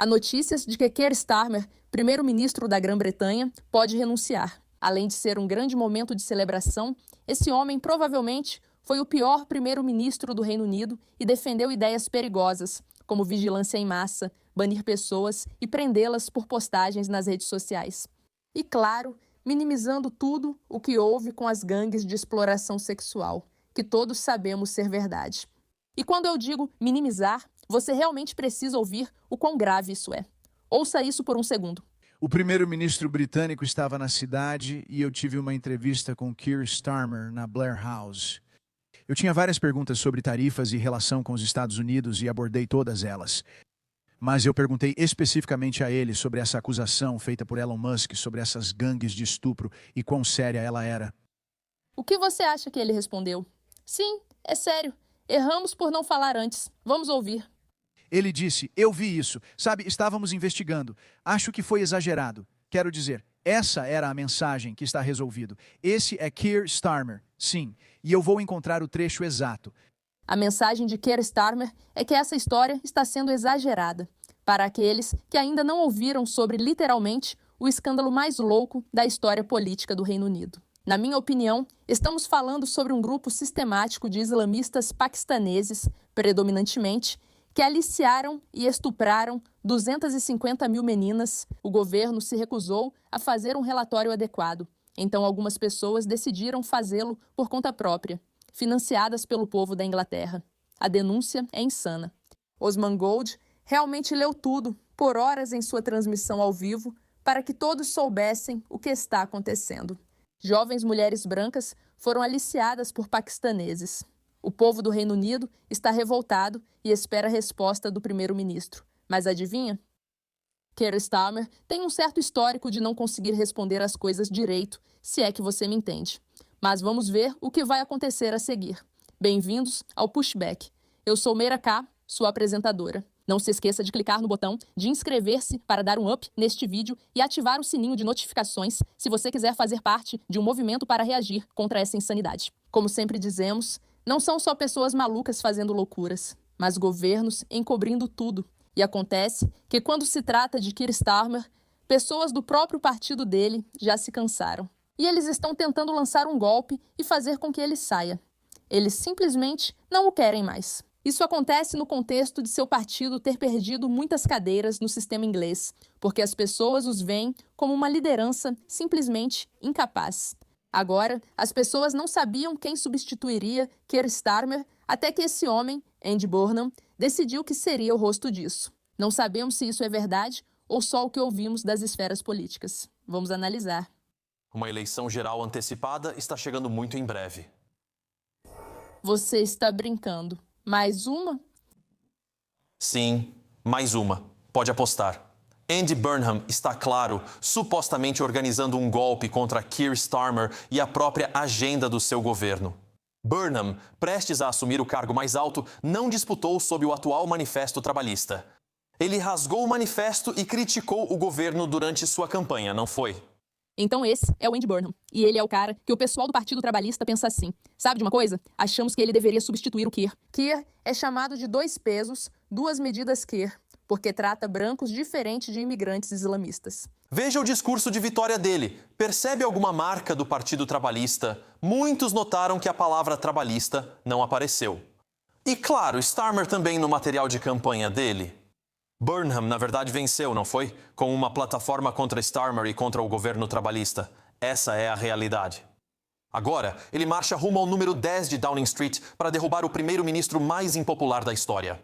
Há notícias de que Keir Starmer, primeiro-ministro da Grã-Bretanha, pode renunciar. Além de ser um grande momento de celebração, esse homem provavelmente foi o pior primeiro-ministro do Reino Unido e defendeu ideias perigosas, como vigilância em massa, banir pessoas e prendê-las por postagens nas redes sociais. E, claro, minimizando tudo o que houve com as gangues de exploração sexual, que todos sabemos ser verdade. E quando eu digo minimizar, você realmente precisa ouvir o quão grave isso é. Ouça isso por um segundo. O primeiro-ministro britânico estava na cidade e eu tive uma entrevista com Keir Starmer na Blair House. Eu tinha várias perguntas sobre tarifas e relação com os Estados Unidos e abordei todas elas. Mas eu perguntei especificamente a ele sobre essa acusação feita por Elon Musk sobre essas gangues de estupro e quão séria ela era. O que você acha que ele respondeu? Sim, é sério. Erramos por não falar antes. Vamos ouvir. Ele disse, eu vi isso. Sabe, estávamos investigando. Acho que foi exagerado. Quero dizer, essa era a mensagem que está resolvido. Esse é Keir Starmer, sim. E eu vou encontrar o trecho exato. A mensagem de Keir Starmer é que essa história está sendo exagerada. Para aqueles que ainda não ouviram sobre, literalmente, o escândalo mais louco da história política do Reino Unido. Na minha opinião, estamos falando sobre um grupo sistemático de islamistas paquistaneses, predominantemente, que aliciaram e estupraram 250 mil meninas. O governo se recusou a fazer um relatório adequado. Então, algumas pessoas decidiram fazê-lo por conta própria, financiadas pelo povo da Inglaterra. A denúncia é insana. Osman Gold realmente leu tudo, por horas em sua transmissão ao vivo, para que todos soubessem o que está acontecendo. Jovens mulheres brancas foram aliciadas por paquistaneses. O povo do Reino Unido está revoltado e espera a resposta do primeiro-ministro. Mas adivinha? Keir Starmer tem um certo histórico de não conseguir responder as coisas direito, se é que você me entende. Mas vamos ver o que vai acontecer a seguir. Bem-vindos ao Pushback. Eu sou Meira K, sua apresentadora. Não se esqueça de clicar no botão de inscrever-se para dar um up neste vídeo e ativar o sininho de notificações se você quiser fazer parte de um movimento para reagir contra essa insanidade. Como sempre dizemos, não são só pessoas malucas fazendo loucuras, mas governos encobrindo tudo. E acontece que quando se trata de Keir Starmer, pessoas do próprio partido dele já se cansaram. E eles estão tentando lançar um golpe e fazer com que ele saia. Eles simplesmente não o querem mais. Isso acontece no contexto de seu partido ter perdido muitas cadeiras no sistema inglês, porque as pessoas os veem como uma liderança simplesmente incapaz. Agora, as pessoas não sabiam quem substituiria Keir Starmer até que esse homem, Andy Burnham, decidiu que seria o rosto disso. Não sabemos se isso é verdade ou só o que ouvimos das esferas políticas. Vamos analisar. Uma eleição geral antecipada está chegando muito em breve. Você está brincando. Mais uma? Sim, mais uma. Pode apostar. Andy Burnham está, claro, supostamente organizando um golpe contra Keir Starmer e a própria agenda do seu governo. Burnham, prestes a assumir o cargo mais alto, não disputou sob o atual manifesto trabalhista. Ele rasgou o manifesto e criticou o governo durante sua campanha, não foi? Então esse é o Andy Burnham. E ele é o cara que o pessoal do Partido Trabalhista pensa assim. Sabe de uma coisa? Achamos que ele deveria substituir o Keir. Keir é chamado de 2 pesos, 2 medidas Keir, porque trata brancos diferente de imigrantes islamistas. Veja o discurso de vitória dele. Percebe alguma marca do Partido Trabalhista? Muitos notaram que a palavra trabalhista não apareceu. E claro, Starmer também no material de campanha dele. Burnham, na verdade, venceu, não foi? Com uma plataforma contra Starmer e contra o governo trabalhista. Essa é a realidade. Agora, ele marcha rumo ao número 10 de Downing Street para derrubar o primeiro-ministro mais impopular da história.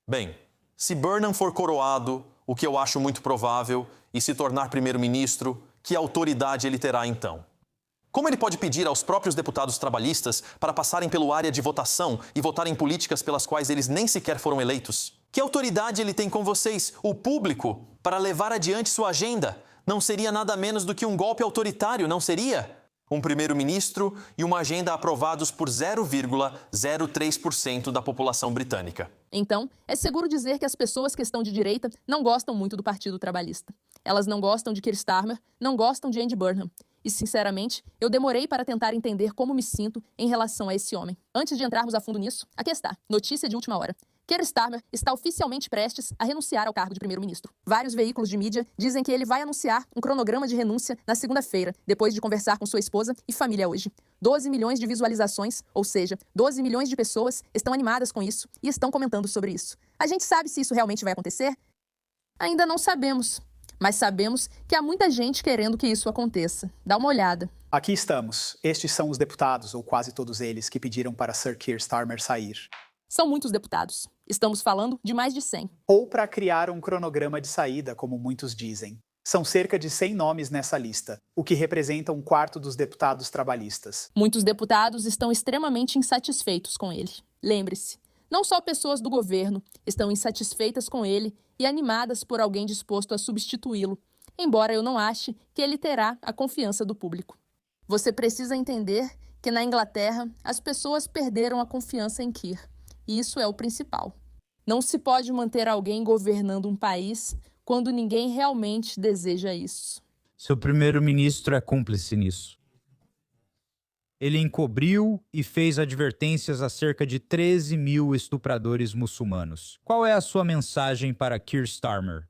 Bem, se Burnham for coroado, o que eu acho muito provável, e se tornar primeiro-ministro, que autoridade ele terá então? Como ele pode pedir aos próprios deputados trabalhistas para passarem pelo área de votação e votarem políticas pelas quais eles nem sequer foram eleitos? Que autoridade ele tem com vocês, o público, para levar adiante sua agenda? Não seria nada menos do que um golpe autoritário, não seria? Um primeiro-ministro e uma agenda aprovados por 0,03% da população britânica. Então, é seguro dizer que as pessoas que estão de direita não gostam muito do Partido Trabalhista. Elas não gostam de Keir Starmer, não gostam de Andy Burnham. E, sinceramente, eu demorei para tentar entender como me sinto em relação a esse homem. Antes de entrarmos a fundo nisso, aqui está, notícia de última hora. Keir Starmer está oficialmente prestes a renunciar ao cargo de primeiro-ministro. Vários veículos de mídia dizem que ele vai anunciar um cronograma de renúncia na segunda-feira, depois de conversar com sua esposa e família hoje. 12 milhões de visualizações, ou seja, 12 milhões de pessoas estão animadas com isso e estão comentando sobre isso. A gente sabe se isso realmente vai acontecer? Ainda não sabemos. Mas sabemos que há muita gente querendo que isso aconteça. Dá uma olhada. Aqui estamos. Estes são os deputados, ou quase todos eles, que pediram para Sir Keir Starmer sair. São muitos deputados. Estamos falando de mais de 100. Ou para criar um cronograma de saída, como muitos dizem. São cerca de 100 nomes nessa lista, o que representa um quarto dos deputados trabalhistas. Muitos deputados estão extremamente insatisfeitos com ele. Lembre-se, não só pessoas do governo estão insatisfeitas com ele e animadas por alguém disposto a substituí-lo, embora eu não ache que ele terá a confiança do público. Você precisa entender que na Inglaterra as pessoas perderam a confiança em Keir, e isso é o principal. Não se pode manter alguém governando um país quando ninguém realmente deseja isso. Seu primeiro-ministro é cúmplice nisso. Ele encobriu e fez advertências a cerca de 13 mil estupradores muçulmanos. Qual é a sua mensagem para Keir Starmer?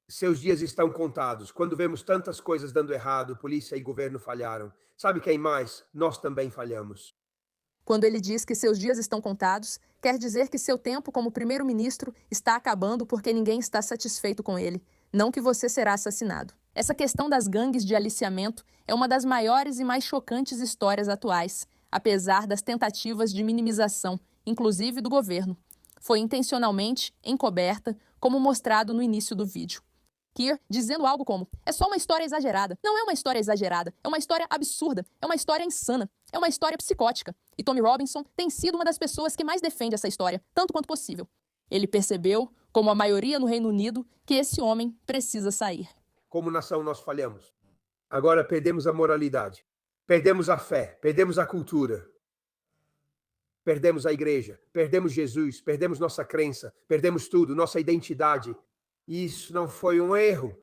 Seus dias estão contados. Quando vemos tantas coisas dando errado, polícia e governo falharam. Sabe quem mais? Nós também falhamos. Quando ele diz que seus dias estão contados, quer dizer que seu tempo como primeiro-ministro está acabando porque ninguém está satisfeito com ele, não que você será assassinado. Essa questão das gangues de aliciamento é uma das maiores e mais chocantes histórias atuais, apesar das tentativas de minimização, inclusive do governo. Foi intencionalmente encoberta, como mostrado no início do vídeo. Keir dizendo algo como: é só uma história exagerada. Não é uma história exagerada, é uma história absurda, é uma história insana, é uma história psicótica. E Tommy Robinson tem sido uma das pessoas que mais defende essa história, tanto quanto possível. Ele percebeu, como a maioria no Reino Unido, que esse homem precisa sair. Como nação, nós falhamos. Agora perdemos a moralidade, perdemos a fé, perdemos a cultura, perdemos a igreja, perdemos Jesus, perdemos nossa crença, perdemos tudo, nossa identidade. Isso não foi um erro.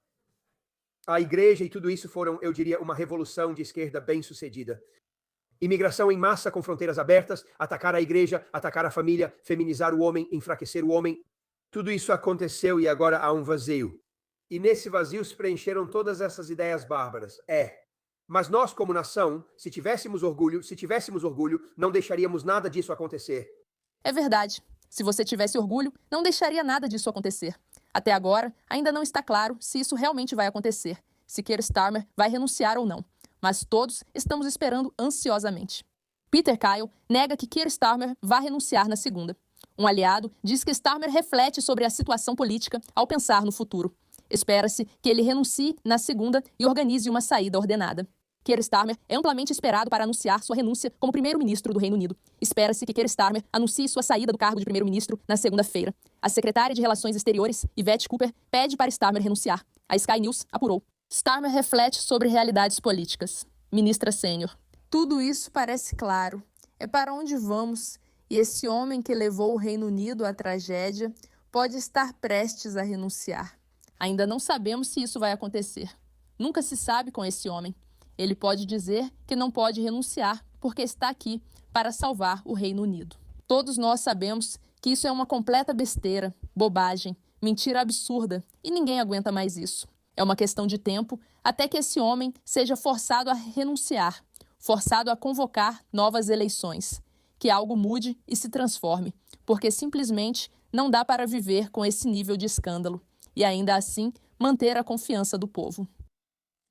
A igreja e tudo isso foram, eu diria, uma revolução de esquerda bem-sucedida. Imigração em massa com fronteiras abertas, atacar a igreja, atacar a família, feminizar o homem, enfraquecer o homem. Tudo isso aconteceu e agora há um vazio. E nesse vazio se preencheram todas essas ideias bárbaras. Mas nós, como nação, se tivéssemos orgulho, não deixaríamos nada disso acontecer. É verdade. Se você tivesse orgulho, não deixaria nada disso acontecer. Até agora, ainda não está claro se isso realmente vai acontecer, se Keir Starmer vai renunciar ou não. Mas todos estamos esperando ansiosamente. Peter Kyle nega que Keir Starmer vá renunciar na segunda. Um aliado diz que Starmer reflete sobre a situação política ao pensar no futuro. Espera-se que ele renuncie na segunda e organize uma saída ordenada. Keir Starmer é amplamente esperado para anunciar sua renúncia como primeiro-ministro do Reino Unido. Espera-se que Keir Starmer anuncie sua saída do cargo de primeiro-ministro na segunda-feira. A secretária de Relações Exteriores, Yvette Cooper, pede para Starmer renunciar. A Sky News apurou. Starmer reflete sobre realidades políticas. Ministra sênior. Tudo isso parece claro. É para onde vamos. E esse homem que levou o Reino Unido à tragédia pode estar prestes a renunciar. Ainda não sabemos se isso vai acontecer. Nunca se sabe com esse homem. Ele pode dizer que não pode renunciar porque está aqui para salvar o Reino Unido. Todos nós sabemos que isso é uma completa besteira, bobagem, mentira absurda e ninguém aguenta mais isso. É uma questão de tempo até que esse homem seja forçado a renunciar, forçado a convocar novas eleições, que algo mude e se transforme, porque simplesmente não dá para viver com esse nível de escândalo e ainda assim manter a confiança do povo.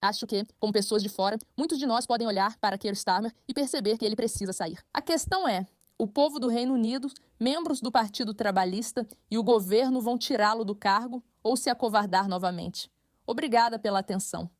Acho que, como pessoas de fora, muitos de nós podem olhar para Keir Starmer e perceber que ele precisa sair. A questão é, o povo do Reino Unido, membros do Partido Trabalhista e o governo vão tirá-lo do cargo ou se acovardar novamente? Obrigada pela atenção.